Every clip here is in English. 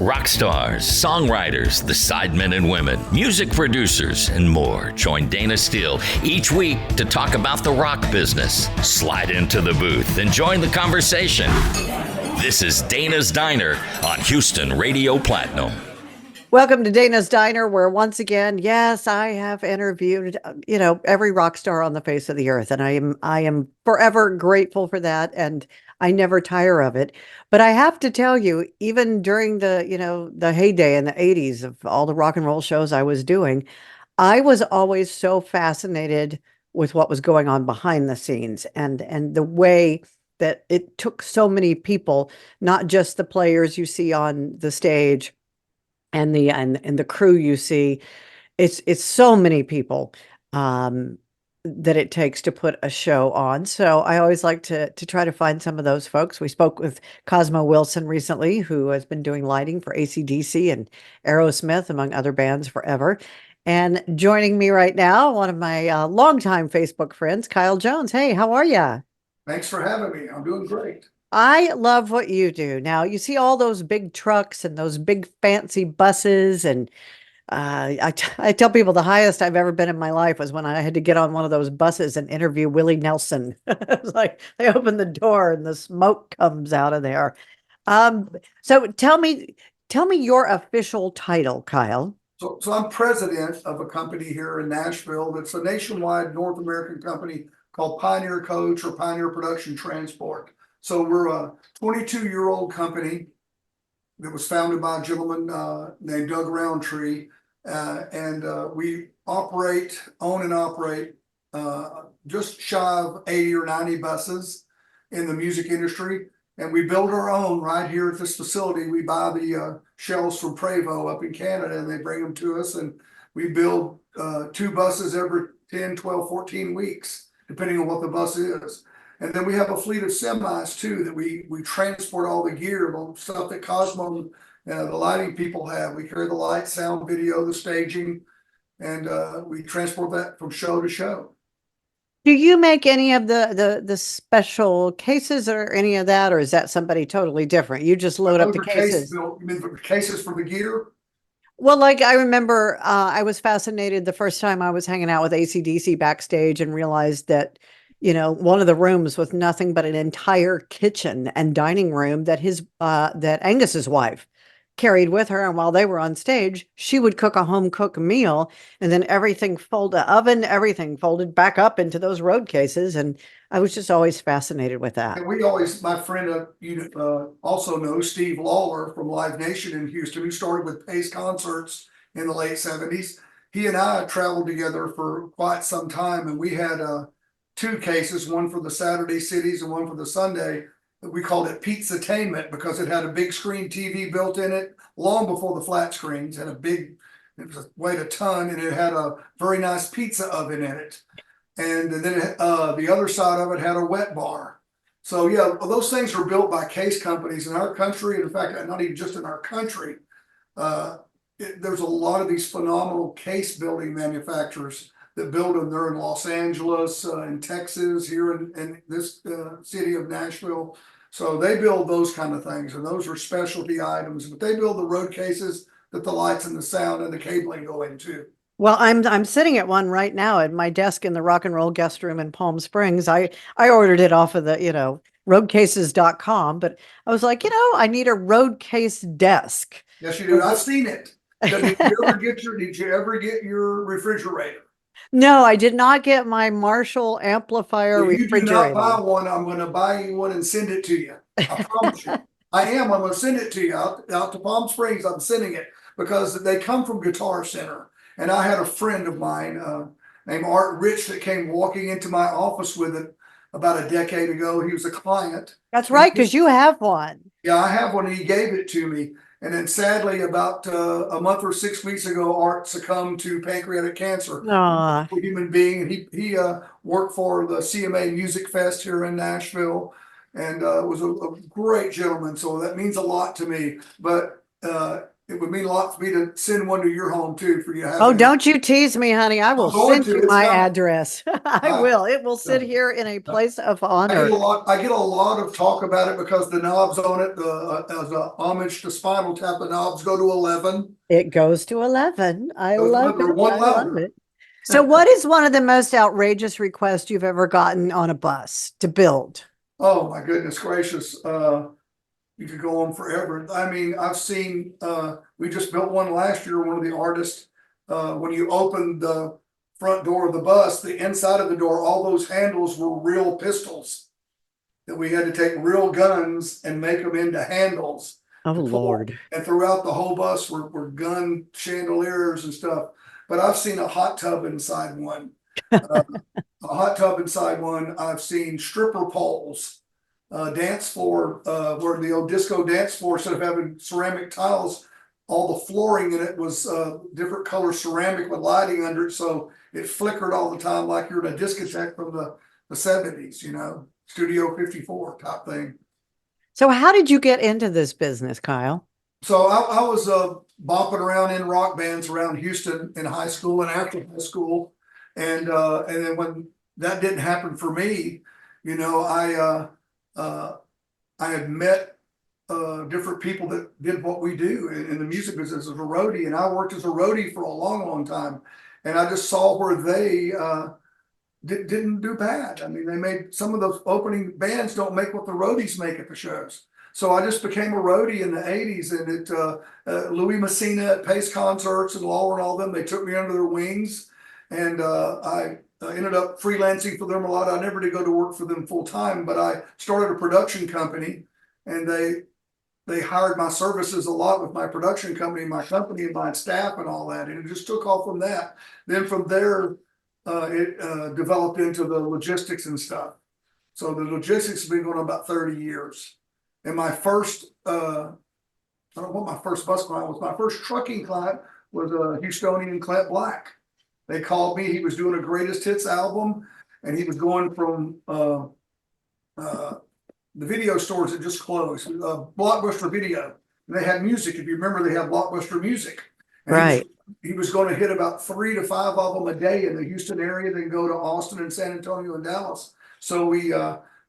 Rock stars, songwriters, the sidemen and women, music producers, and more join Dayna Steele each week to talk about the rock business. Slide into the booth and join the conversation. This is Dayna's Diner on Houston Radio Platinum. Welcome to Dayna's Diner, where once again, yes, I have interviewed, every rock star on the face of the earth, and I am forever grateful for that, and I never tire of it. But I have to tell you, even during the heyday in the 80s of all the rock and roll shows I was doing, I was always so fascinated with what was going on behind the scenes and the way that it took so many people, not just the players you see on the stage and the crew you see. It's so many people that it takes to put a show on. So I always like to try to find some of those folks. We spoke with Cosmo Wilson recently, who has been doing lighting for AC/DC and Aerosmith, among other bands, forever. And joining me right now, one of my longtime Facebook friends, Kyle Jones. Hey, how are you? Thanks for having me. I'm doing great. I love what you do. Now, you see all those big trucks and those big fancy buses, and I tell people the highest I've ever been in my life was when I had to get on one of those buses and interview Willie Nelson. It was like they open the door and the smoke comes out of there. So tell me your official title, Kyle. So I'm president of a company here in Nashville that's a nationwide North American company called Pioneer Coach or Pioneer Production Transport. So we're a 22-year-old company that was founded by a gentleman named Doug Roundtree. And we own and operate just shy of 80 or 90 buses in the music industry. And we build our own right here at this facility. We buy the shells from Prevost up in Canada, and they bring them to us. And we build 2 buses every 10, 12, 14 weeks, depending on what the bus is. And then we have a fleet of semis too that we transport all the gear, the stuff that Cosmo, the lighting people have. We carry the light, sound, video, the staging, and we transport that from show to show. Do you make any of the special cases or any of that, or is that somebody totally different? You just load up the cases. You mean the cases for the gear? Well, like I remember, I was fascinated the first time I was hanging out with AC/DC backstage and realized that, one of the rooms was nothing but an entire kitchen and dining room that that Angus's wife carried with her. And while they were on stage, she would cook a home cooked meal, and then everything everything folded back up into those road cases. And I was just always fascinated with that. And my friend, you also know Steve Lawler from Live Nation in Houston, who started with Pace Concerts in the late 70s. He and I traveled together for quite some time, and we had 2 cases, one for the Saturday cities and one for the Sunday. We called it Pizza-tainment because it had a big screen TV built in it long before the flat screens, and it weighed a ton, and it had a very nice pizza oven in it. And then the other side of it had a wet bar. So yeah, those things were built by case companies in our country. In fact, not even just in our country. There's a lot of these phenomenal case building manufacturers that build them. They're in Los Angeles, in Texas, here in this city of Nashville. So they build those kind of things, and those are specialty items. But they build the road cases that the lights and the sound and the cabling go into. Well, I'm sitting at one right now at my desk in the Rock and Roll guest room in Palm Springs. I ordered it off of the, roadcases.com, but I was like, I need a road case desk. Yes, you do. I've seen it. Did you ever get your refrigerator? No, I did not get my Marshall amplifier refrigerator. You do not buy one. I'm going to buy you one and send it to you. I promise you. I'm going to send it to you out to Palm Springs. I'm sending it because they come from Guitar Center. And I had a friend of mine named Art Rich that came walking into my office with it about a decade ago. He was a client. That's right, because you have one. Yeah, I have one, and he gave it to me. And then sadly, about a month or 6 weeks ago, Art succumbed to pancreatic cancer. A human being. And he worked for the CMA Music Fest here in Nashville, and was a great gentleman. So that means a lot to me. But it would mean a lot for me to send one to your home too, for you to have. Oh, it. don't you tease me, honey. I will I'm going send to. you It's my coming. address. I will. It will sit here in a place of honor. I get a lot of talk about it because the knobs on it, as a homage to Spinal Tap, the knobs go to 11. It goes to 11. I love They're it. one I love lever. it. So what is one of the most outrageous requests you've ever gotten on a bus to build? Oh my goodness gracious. You could go on forever. I mean, I've seen, we just built one last year, one of the artists, when you opened the front door of the bus, the inside of the door, all those handles were real pistols. That we had to take real guns and make them into handles. Oh, to pull. Lord. And throughout the whole bus were gun chandeliers and stuff. But I've seen a hot tub inside one. A hot tub inside one. I've seen stripper poles, dance floor, where the old disco dance floor, instead of having ceramic tiles, all the flooring in it was different color ceramic with lighting under it, so it flickered all the time like you're in a discotheque from the 70s, you know, Studio 54 type thing. So how did you get into this business, Kyle? So I was bopping around in rock bands around Houston in high school and after high school, and then when that didn't happen for me, you know, I had met different people that did what we do in the music business as a roadie, and I worked as a roadie for a long time, and I just saw where they didn't do bad. I mean, they made some of those opening bands don't make what the roadies make at the shows. So I just became a roadie in the 80s, and Louis Messina at Pace Concerts and Lawler and all them, they took me under their wings, and I ended up freelancing for them a lot. I never did go to work for them full time, but I started a production company, and they hired my services a lot with my production company, and my staff and all that, and it just took off from that. Then from there, it developed into the logistics and stuff. So the logistics has been going on about 30 years. And my first, I don't know what my first bus client was. My first trucking client was a Houstonian, Clint Black. They called me. He was doing a greatest hits album, and he was going from the video stores that just closed, Blockbuster Video. And they had music. If you remember, they had Blockbuster Music. And Right. he was going to hit about 3 to 5 of them a day in the Houston area, then go to Austin and San Antonio and Dallas. So we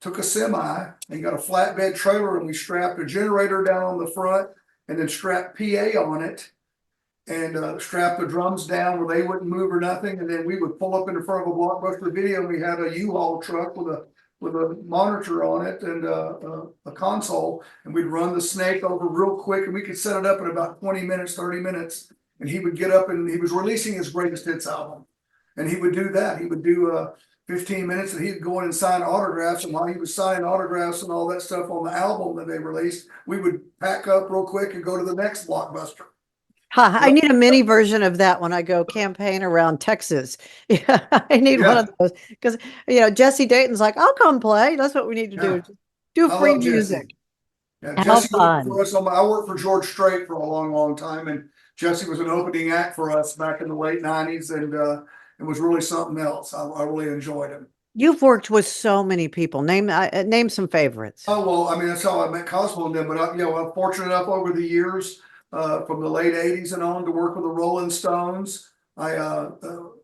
took a semi and got a flatbed trailer, and we strapped a generator down on the front and then strapped PA on it and strapped the drums down where they wouldn't move or nothing. And then we would pull up in front of a Blockbuster Video, and we had a U-Haul truck with a monitor on it and a console, and we'd run the snake over real quick, and we could set it up in about 20 minutes, 30 minutes. And he would get up, and he was releasing his greatest hits album. And he would do that. He would do 15 minutes, and he'd go in and sign autographs. And while he was signing autographs and all that stuff on the album that they released, we would pack up real quick and go to the next Blockbuster. I need a mini version of that when I go campaign around Texas. Yeah, I need one of those because, you know, Jesse Dayton's like, I'll come play. That's what we need to do. Do I free love Jesse. music. Yeah, How Jesse fun. worked for us. I worked for George Strait for a long time, and Jesse was an opening act for us back in the late 90s, and it was really something else. I really enjoyed him. You've worked with so many people. Name some favorites. Oh, well, I mean, that's how I met Cosmo and them, but you know, I'm fortunate enough over the years, from the late 80s and on, to work with the Rolling Stones. I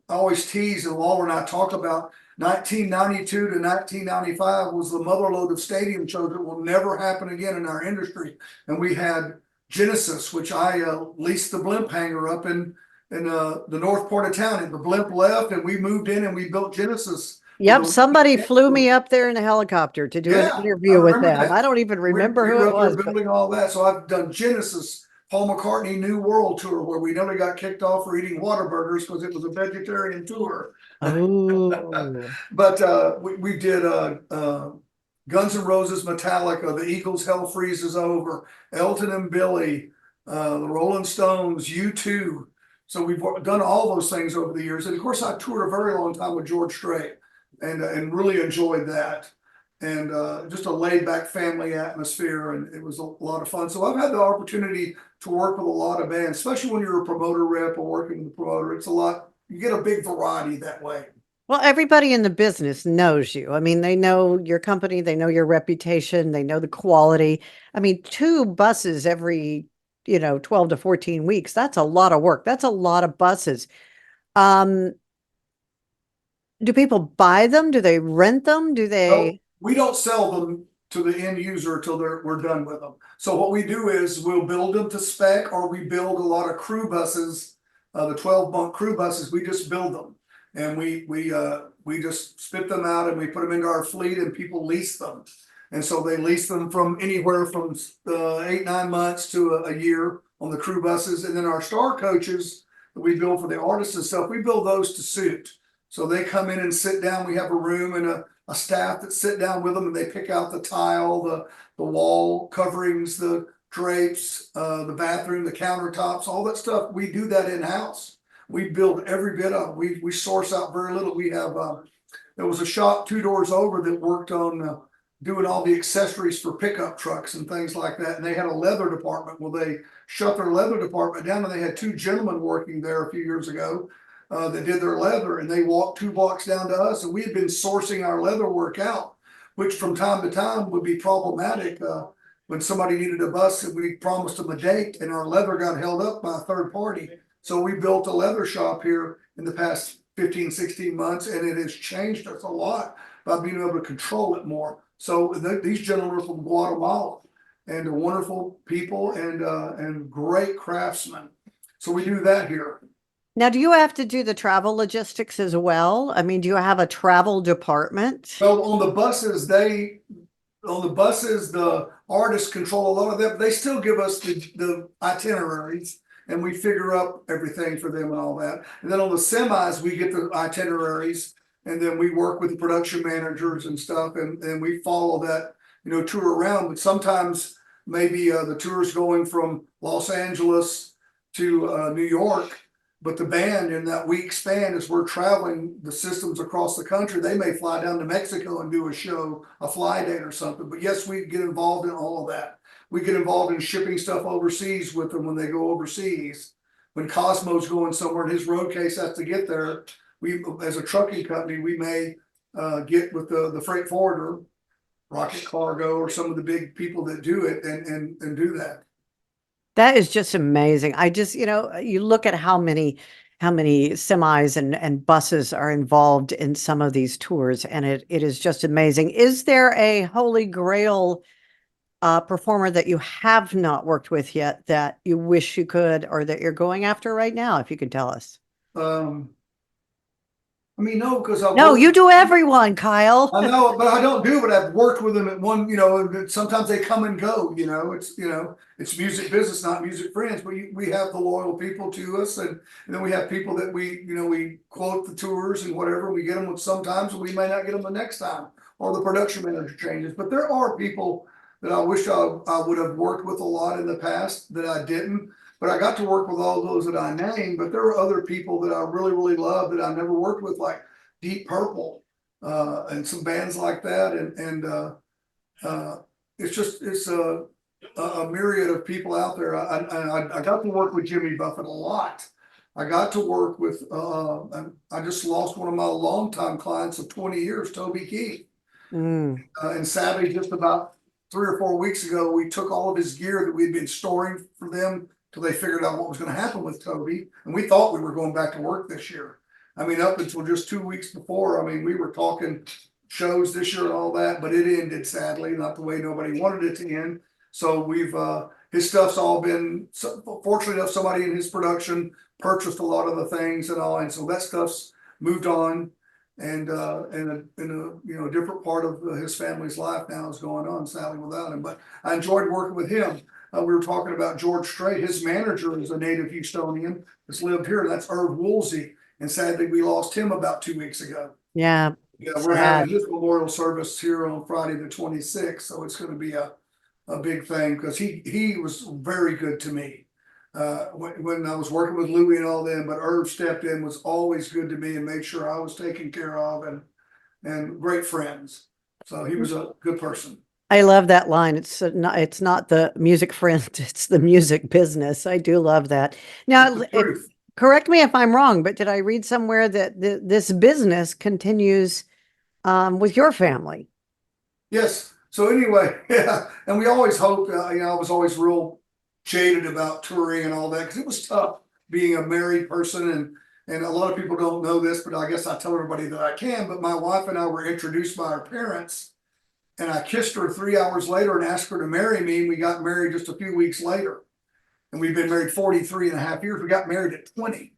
always tease, and Lawler and I talk about 1992 to 1995 was the motherlode of stadium shows that will never happen again in our industry. And we had Genesis, which I leased the blimp hangar up in the north part of town, and the blimp left, and we moved in and we built Genesis. Yep, somebody flew me up there in a helicopter to do an interview with them. That. I don't even remember who it was. Building all that, so I've done Genesis, Paul McCartney New World Tour, where we nearly got kicked off for eating Whataburgers because it was a vegetarian tour. Oh. But we did Guns N' Roses, Metallica, the Eagles, Hell Freezes Over, Elton and Billy, the Rolling Stones, U2. So we've done all those things over the years. And of course, I toured a very long time with George Strait and really enjoyed that. And just a laid back family atmosphere. And it was a lot of fun. So I've had the opportunity to work with a lot of bands, especially when you're a promoter rep or working with a promoter. It's a lot, you get a big variety that way. Well, everybody in the business knows you. I mean, they know your company, they know your reputation, they know the quality. I mean, 2 buses every 12 to 14 weeks. That's a lot of work. That's a lot of buses. Um, do people buy them? Do they rent them? Do No, they? we don't sell them to the end user until we're done with them. So what we do is we'll build them to spec, or we build a lot of crew buses, the 12-bunk crew buses. We just build them, and we just spit them out and we put them into our fleet, and people lease them. And so they lease them from anywhere from 8-9 months to a year on the crew buses, and then our star coaches that we build for the artists and stuff, we build those to suit. So they come in and sit down. We have a room and a staff that sit down with them, and they pick out the tile, the wall coverings, the drapes, the bathroom, the countertops, all that stuff. We do that in house. We build every bit of it. We source out very little. We have there was a shop 2 doors over that worked on doing all the accessories for pickup trucks and things like that. And they had a leather department. Well, they shut their leather department down, and they had 2 gentlemen working there a few years ago that did their leather, and they walked 2 blocks down to us, and we had been sourcing our leather work out, which from time to time would be problematic. When somebody needed a bus and we promised them a date, and our leather got held up by a third party. So we built a leather shop here in the past 15, 16 months, and it has changed us a lot by being able to control it more. So these gentlemen are from Guatemala, and they're wonderful people and great craftsmen. So we do that here. Now, do you have to do the travel logistics as well? I mean, do you have a travel department? So on the buses, the artists control a lot of that, but they still give us the itineraries, and we figure up everything for them and all that. And then on the semis, we get the itineraries, and then we work with the production managers and stuff, and we follow that, tour around. But sometimes maybe the tour is going from Los Angeles to New York. But the band in that week span, as we're traveling the systems across the country, they may fly down to Mexico and do a show, a fly date or something. But yes, we get involved in all of that. We get involved in shipping stuff overseas with them when they go overseas. When Cosmo's going somewhere and his road case has to get there, we, as a trucking company, we may get with the freight forwarder, Rocket Cargo, or some of the big people that do it and do that. That is just amazing. I just, you look at how many semis and buses are involved in some of these tours, and it is just amazing. Is there a holy grail performer that you have not worked with yet that you wish you could, or that you're going after right now, if you could tell us? I mean, no, because No, you do everyone, Kyle. I know, but I don't do it. I've worked with them at one, sometimes they come and go, it's music business, not music friends, but we have the loyal people to us. And then we have people that we quote the tours and whatever, we get them sometimes, and we may not get them the next time, or the production manager changes. But there are people that I wish I would have worked with a lot in the past that I didn't. But I got to work with all those that I named, but there are other people that I really, really love that I never worked with, like Deep Purple, and some bands like that. It's a myriad of people out there. I got to work with Jimmy Buffett a lot. I got to work with, I just lost one of my longtime clients of 20 years, Toby Keith. And sadly, just about 3 or 4 weeks ago, we took all of his gear that we'd been storing for them till they figured out what was going to happen with Toby. And we thought we were going back to work this year. I mean, up until just 2 weeks before, we were talking shows this year and all that, but it ended sadly, not the way nobody wanted it to end. So we've, his stuff's all been, fortunately enough, somebody in his production purchased a lot of the things and all. And so that stuff's moved on, and in a different part of his family's life now is going on, sadly, without him. But I enjoyed working with him. We were talking about George Strait. His manager is a native Houstonian that's lived here. That's Irv Woolsey. And sadly, we lost him about 2 weeks ago. Yeah. Yeah, we're having his memorial service here on Friday the 26th. So it's going to be a big thing, because he was very good to me when I was working with Louie and all them. But Irv stepped in, was always good to me, and made sure I was taken care of, and great friends. So he was a good person. I love that line. It's not the music friend, it's the music business. I do love that. Now, correct me if I'm wrong, but did I read somewhere that this business continues with your family? Yes. So anyway, yeah, and we always hoped. I was always real jaded about touring and all that, because it was tough being a married person, and a lot of people don't know this, but I guess I tell everybody that I can. But my wife and I were introduced by our parents, and I kissed her 3 hours later and asked her to marry me. And we got married just a few weeks later. And we've been married 43 and a half years. We got married at 20.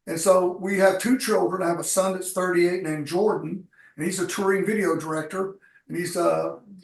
And so we have two children. I have a son that's 38 named Jordan, and he's a touring video director. And he's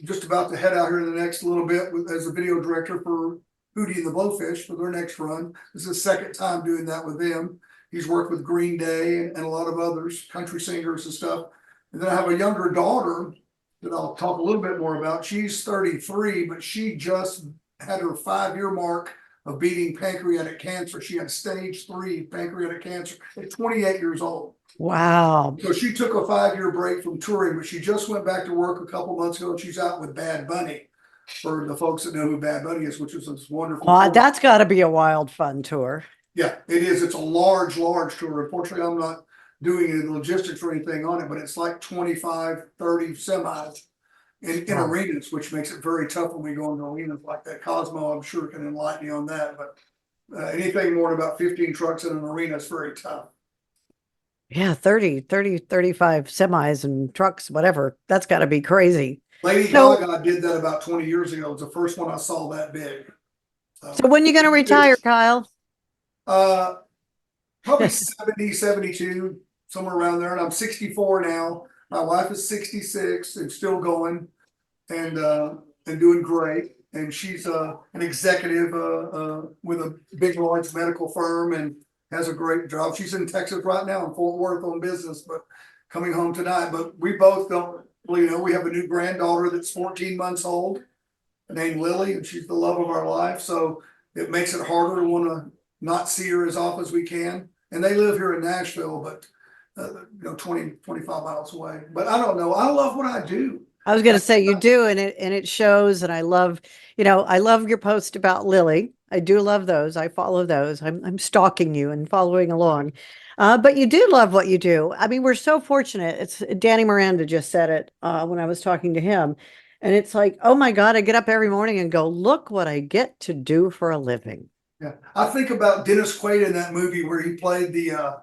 just about to head out here in the next little bit as a video director for Hootie and the Blowfish for their next run. This is his second time doing that with them. He's worked with Green Day and a lot of others, country singers and stuff. And then I have a younger daughter that I'll talk a little bit more about. She's 33, but she just had her 5-year mark of beating pancreatic cancer. She had stage 3 pancreatic cancer at 28 years old. Wow. So she took a 5-year break from touring, but she just went back to work a couple months ago, and she's out with Bad Bunny, for the folks that know who Bad Bunny is, which is this wonderful tour. That's got to be a wild, fun tour. Yeah, it is. It's a large tour. Unfortunately, I'm not doing any logistics or anything on it, but it's like 25, 30 semis in arenas, which makes it very tough when we go into arenas like that. Cosmo, I'm sure, can enlighten you on that, but anything more than about 15 trucks in an arena is very tough. Yeah, 35 semis and trucks, whatever. That's got to be crazy. Lady Gaga did that about 20 years ago. It was the first one I saw that big. So when are you going to retire, Kyle? Probably 70, 72, somewhere around there. And I'm 64 now. My wife is 66 and still going and doing great. And she's an executive with a big, large medical firm and has a great job. She's in Texas right now in Fort Worth on business, but coming home tonight. But we both don't really know. We have a new granddaughter that's 14 months old named Lily, and she's the love of our life. So it makes it harder to want to not see her as often as we can. And they live here in Nashville, but 20, 25 miles away. But I don't know. I love what I do. I was going to say you do, and it shows. And I love your post about Lily. I do love those. I follow those. I'm stalking you and following along. But you do love what you do. I mean, we're so fortunate. It's Danny Miranda just said it when I was talking to him. And it's like, oh my God, I get up every morning and go, look what I get to do for a living. Yeah. I think about Dennis Quaid in that movie where he played the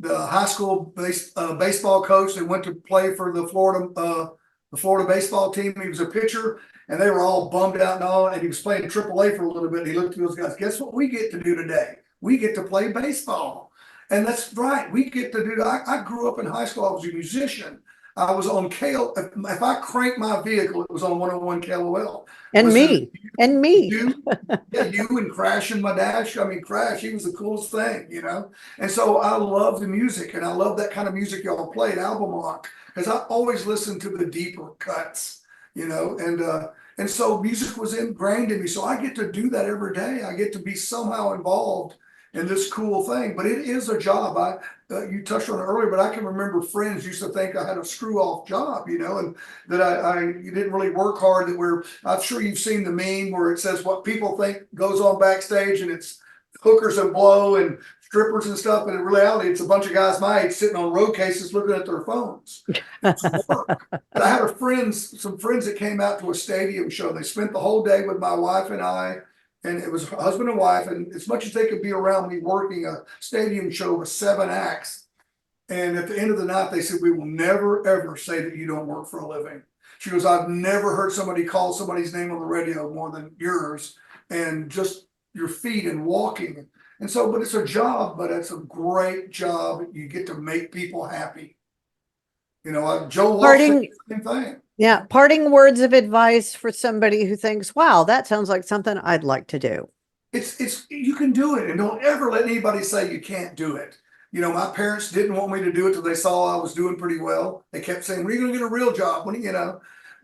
high school baseball coach that went to play for the Florida baseball team. He was a pitcher, and they were all bummed out and all, and he was playing AAA for a little bit. And he looked at those guys, guess what we get to do today? We get to play baseball. And that's right. We get to do that. I grew up in high school. I was a musician. I was on KL. If I cranked my vehicle, it was on 101 KLOL. And me. You and Crash and my dash. I mean, Crash, he was the coolest thing, And so I love the music, and I love that kind of music y'all played, album rock, because I always listened to the deeper cuts, and so music was ingrained in me. So I get to do that every day. I get to be somehow involved in this cool thing, but it is a job. You touched on it earlier, but I can remember friends used to think I had a screw off job, and that I didn't really work hard. I'm sure you've seen the meme where it says what people think goes on backstage, and it's hookers and blow and strippers and stuff. And in reality, it's a bunch of guys my age sitting on road cases looking at their phones. But I had some friends that came out to a stadium show. They spent the whole day with my wife and I. And it was husband and wife, and as much as they could be around me working a stadium show with 7 acts. And at the end of the night, they said, we will never, ever say that you don't work for a living. She goes, I've never heard somebody call somebody's name on the radio more than yours, and just your feet and walking. And so, but it's a job, but it's a great job. You get to make people happy. Joe Walsh said the same thing. Yeah. Parting words of advice for somebody who thinks, wow, that sounds like something I'd like to do. It's you can do it, and don't ever let anybody say you can't do it. My parents didn't want me to do it till they saw I was doing pretty well. They kept saying, when are you going to get a real job?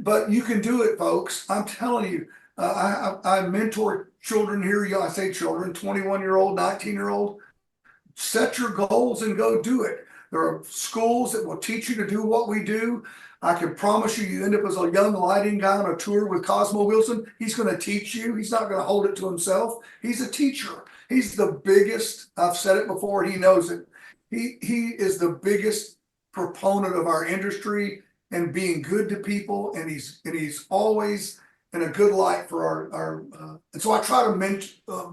But you can do it, folks. I'm telling you, I mentor children here. I say children, 21-year-old, 19-year-old. Set your goals and go do it. There are schools that will teach you to do what we do. I can promise you end up as a young lighting guy on a tour with Cosmo Wilson. He's going to teach you. He's not going to hold it to himself. He's a teacher. He's the biggest. I've said it before. He knows it. He is the biggest proponent of our industry and being good to people. And he's always and a good light for and so I try to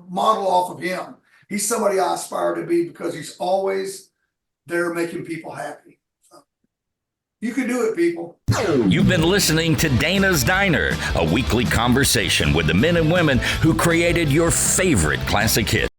model off of him. He's somebody I aspire to be because he's always there making people happy. So, you can do it, people. You've been listening to Dayna's Diner, a weekly conversation with the men and women who created your favorite classic hits.